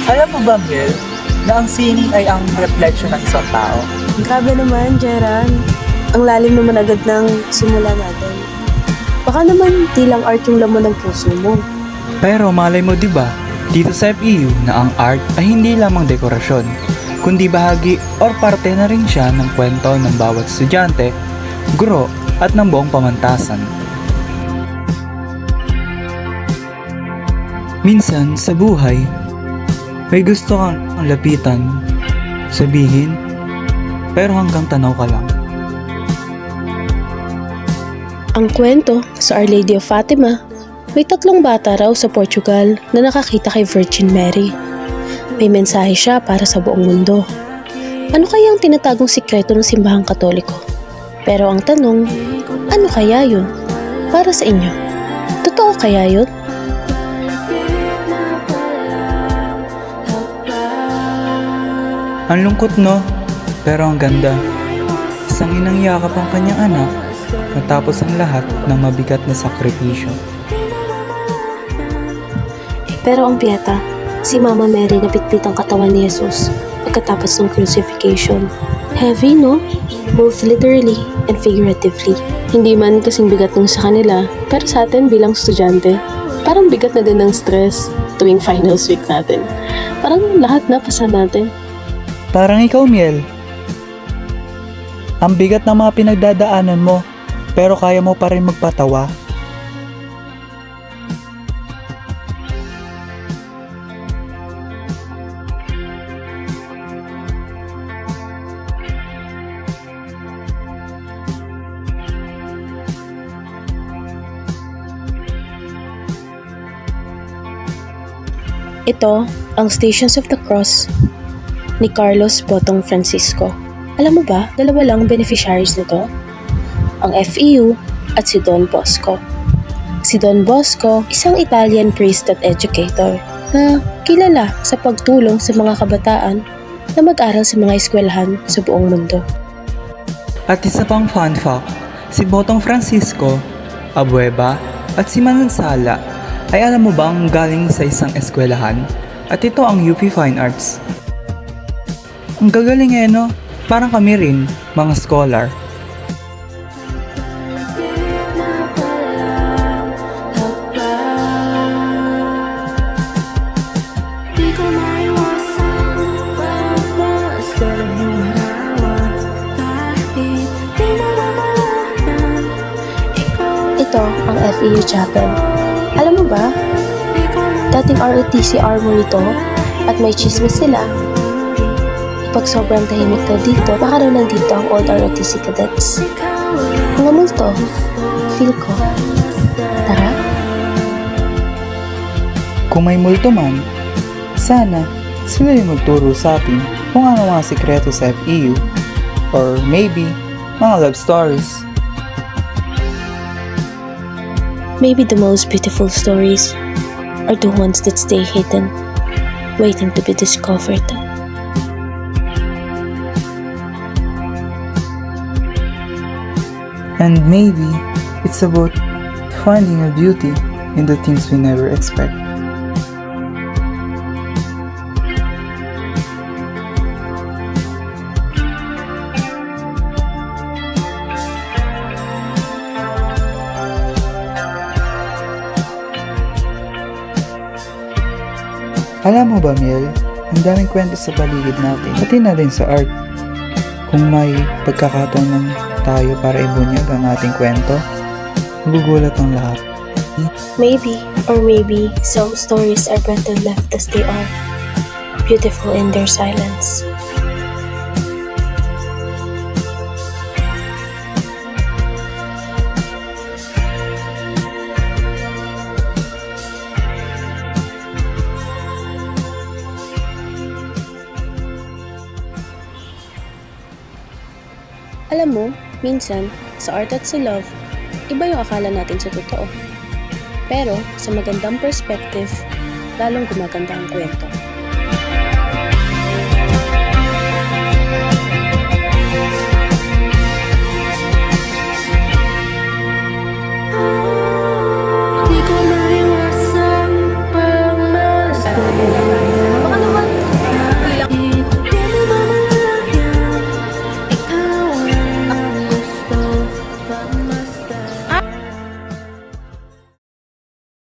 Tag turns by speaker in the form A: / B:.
A: Alam mo ba, Mel, na ang sining ay ang reflection ng isang tao?
B: Grabe naman, Jeran. Ang lalim naman agad ng simula natin. Baka naman di lang art yung laman ng puso mo.
C: Pero malay mo, di ba, dito sa FEU na ang art ay hindi lamang dekorasyon, kundi bahagi or parte na rin siya ng kwento ng bawat estudyante, guro at ng buong pamantasan. Minsan sa buhay, may gusto kang lapitan, sabihin, pero hanggang tanaw ka lang.
B: Ang kwento sa Our Lady of Fatima, may 3 bata raw sa Portugal na nakakita kay Virgin Mary. May mensahe siya para sa buong mundo. Ano kaya ang tinatagong sikreto ng simbahang Katoliko? Pero ang tanong, ano kaya yun? Para sa inyo, totoo kaya yun?
C: Ang lungkot, no? Pero ang ganda. Isang inang yakap ang kanyang anak matapos ang lahat ng mabigat na sakripisyo.
B: Pero ang piyeta, si Mama Mary napitpit ang katawan ni Jesus pagkatapos ng crucifixion. Heavy, no? Both literally and figuratively. Hindi man kasing bigat nung sa kanila, pero sa atin bilang estudyante, parang bigat na din ng stress tuwing finals week natin. Parang lahat na pasa natin.
C: Parang ikaw, Miel. Ang bigat ng mga pinagdadaanan mo, pero kaya mo pa rin magpatawa.
B: Ito ang Stations of the Cross ni Carlos Botong Francisco. Alam mo ba, 2 lang beneficiaries nito? Ang FEU at si Don Bosco. Si Don Bosco, isang Italian priest at educator na kilala sa pagtulong sa mga kabataan na mag-aral sa mga eskwelahan sa buong mundo.
C: At isa pang fun fact, si Botong Francisco, Abueva at si Manansala ay alam mo bang galing sa isang eskwelahan? At ito ang UP Fine Arts. Ang gagaling no? Parang kami rin, mga scholar.
B: Ito ang FEU Chapel. Alam mo ba? Dating ROTC armor ito at may chismis sila. Pag sobrang tahimik na dito, baka raw nandito ang old ROTC cadets. Mga multo, feel ko. Tara?
C: Kung may multo man, sana sila yung magturo sa atin kung ano mga sikreto sa FEU or maybe mga love stories.
B: Maybe the most beautiful stories are the ones that stay hidden, waiting to be discovered.
C: And maybe it's about finding a beauty in the things we never expect. Alam mo ba, Miel, ang daming kwento sa paligid natin, pati na rin sa art. Kung may pagkakataon lang tayo para ibunyag ang ating kwento, magugulat ang lahat.
B: Maybe, or maybe, some stories are better left as they are, beautiful in their silence. Alam mo, minsan, sa art at sa love, iba yung akala natin sa totoo. Pero, sa magandang perspective, lalong gumaganda ang kwento.